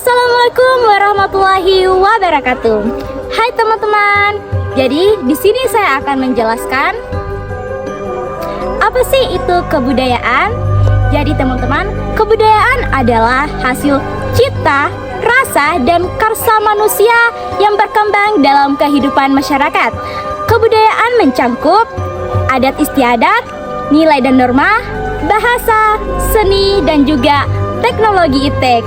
Assalamualaikum warahmatullahi wabarakatuh. Hai teman-teman. Jadi di sini saya akan menjelaskan apa sih itu kebudayaan. Jadi teman-teman, kebudayaan adalah hasil cipta, rasa, dan karsa manusia yang berkembang dalam kehidupan masyarakat. Kebudayaan mencangkup adat istiadat, nilai dan norma, bahasa, seni, dan juga teknologi iptek.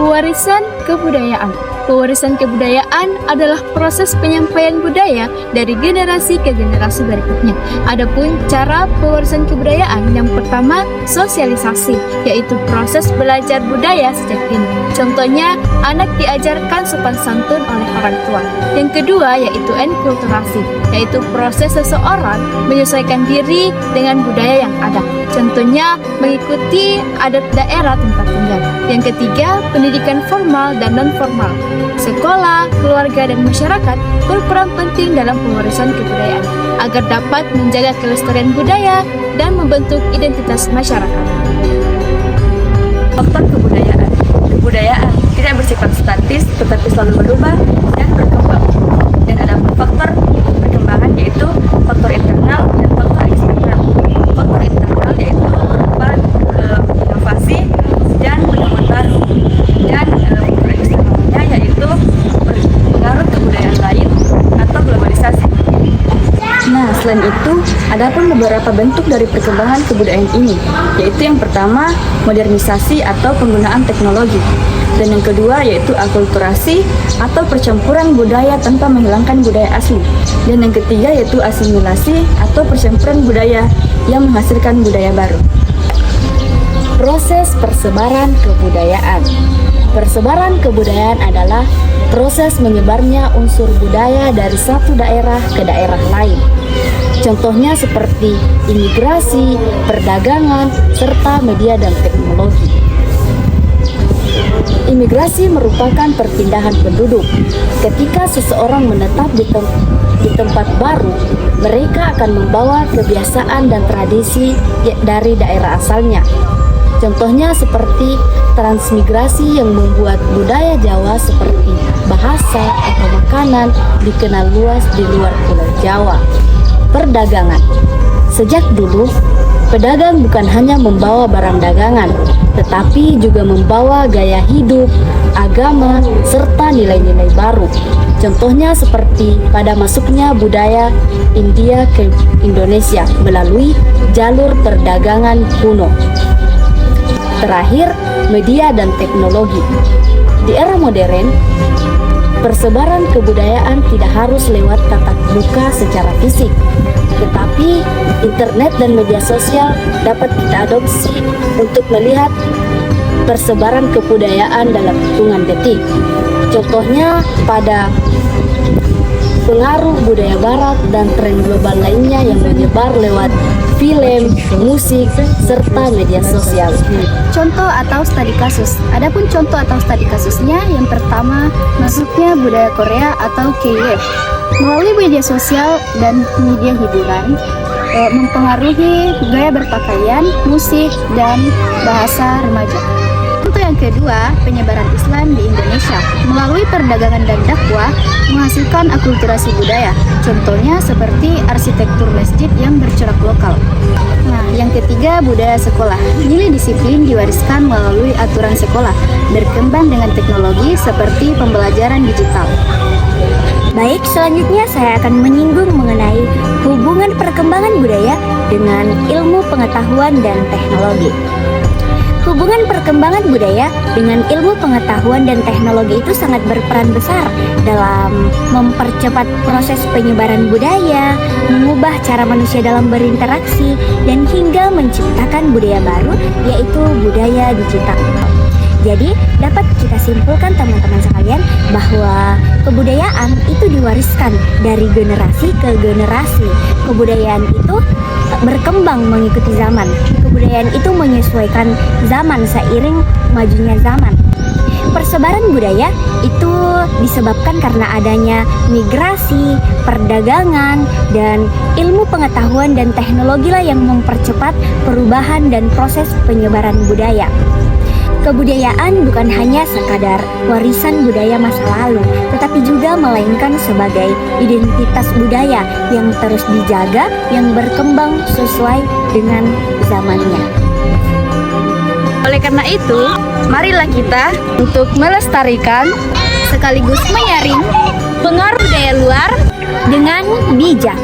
Pewarisan kebudayaan. Pewarisan kebudayaan adalah proses penyampaian budaya dari generasi ke generasi berikutnya. Adapun cara pewarisan kebudayaan, yang pertama sosialisasi, yaitu proses belajar budaya sejak dini. Contohnya, anak diajarkan sopan santun oleh orang tua. Yang kedua yaitu enkulturasi, yaitu proses seseorang menyesuaikan diri dengan budaya yang ada. Contohnya, mengikuti adat daerah tempat tinggal. Yang ketiga, pendidikan formal dan non-formal. Sekolah, keluarga, dan masyarakat berperan penting dalam pewarisan kebudayaan agar dapat menjaga kelestarian budaya dan membentuk identitas masyarakat. Faktor kebudayaan. Kebudayaan tidak bersifat statis tetapi selalu berubah dan berkembang. Dan ada faktor perkembangan yaitu faktor internal dan faktor eksternal. Faktor internal yaitu berupa inovasi dan pendapat baru. Dan faktor eksternalnya yaitu pengaruh kebudayaan lain atau globalisasi. Nah, selain itu, ada pun beberapa bentuk dari perkembangan kebudayaan ini, yaitu yang pertama, modernisasi atau penggunaan teknologi. Dan yang kedua yaitu akulturasi atau percampuran budaya tanpa menghilangkan budaya asli. Dan yang ketiga yaitu asimilasi atau percampuran budaya yang menghasilkan budaya baru. Proses persebaran kebudayaan. Persebaran kebudayaan adalah proses menyebarnya unsur budaya dari satu daerah ke daerah lain. Contohnya seperti imigrasi, perdagangan, serta media dan teknologi. Imigrasi merupakan perpindahan penduduk. Ketika seseorang menetap di tempat baru, mereka akan membawa kebiasaan dan tradisi dari daerah asalnya. Contohnya seperti transmigrasi yang membuat budaya Jawa seperti bahasa atau makanan dikenal luas di luar Pulau Jawa. Perdagangan. Sejak dulu, pedagang bukan hanya membawa barang dagangan, tetapi juga membawa gaya hidup, agama, serta nilai-nilai baru. Contohnya seperti pada masuknya budaya India ke Indonesia melalui jalur perdagangan kuno. Terakhir, media dan teknologi. Di era modern, persebaran kebudayaan tidak harus lewat tatap muka secara fisik, tetapi internet dan media sosial dapat kita adopsi untuk melihat persebaran kebudayaan dalam hitungan detik. Contohnya pada pengaruh budaya barat dan tren global lainnya yang menyebar lewat film, musik, serta media sosial. Contoh atau studi kasus. Adapun contoh atau studi kasusnya, yang pertama masuknya budaya Korea atau K-pop melalui media sosial dan media hiburan mempengaruhi gaya berpakaian, musik, dan bahasa remaja. Contoh yang kedua, penyebaran Islam di Indonesia melalui perdagangan dan dakwah menghasilkan akulturasi budaya. Contohnya seperti arsitektur masjid yang bercorak lokal. Nah, yang ketiga, budaya sekolah. Nilai disiplin diwariskan melalui aturan sekolah, berkembang dengan teknologi seperti pembelajaran digital. Baik, selanjutnya saya akan menyinggung mengenai hubungan perkembangan budaya dengan ilmu pengetahuan dan teknologi. Hubungan perkembangan budaya dengan ilmu pengetahuan dan teknologi itu sangat berperan besar dalam mempercepat proses penyebaran budaya, mengubah cara manusia dalam berinteraksi, dan hingga menciptakan budaya baru, yaitu budaya digital. Jadi, dapat kita simpulkan teman-teman sekalian bahwa kebudayaan itu diwariskan dari generasi ke generasi. Kebudayaan itu berkembang mengikuti zaman. Kebudayaan itu menyesuaikan zaman seiring majunya zaman. Persebaran budaya itu disebabkan karena adanya migrasi, perdagangan, dan ilmu pengetahuan dan teknologi lah yang mempercepat perubahan dan proses penyebaran budaya. Kebudayaan bukan hanya sekadar warisan budaya masa lalu, tetapi juga melainkan sebagai identitas budaya yang terus dijaga, yang berkembang sesuai dengan zamannya. Oleh karena itu, marilah kita untuk melestarikan Sekaligus menyaring pengaruh budaya luar dengan bijak.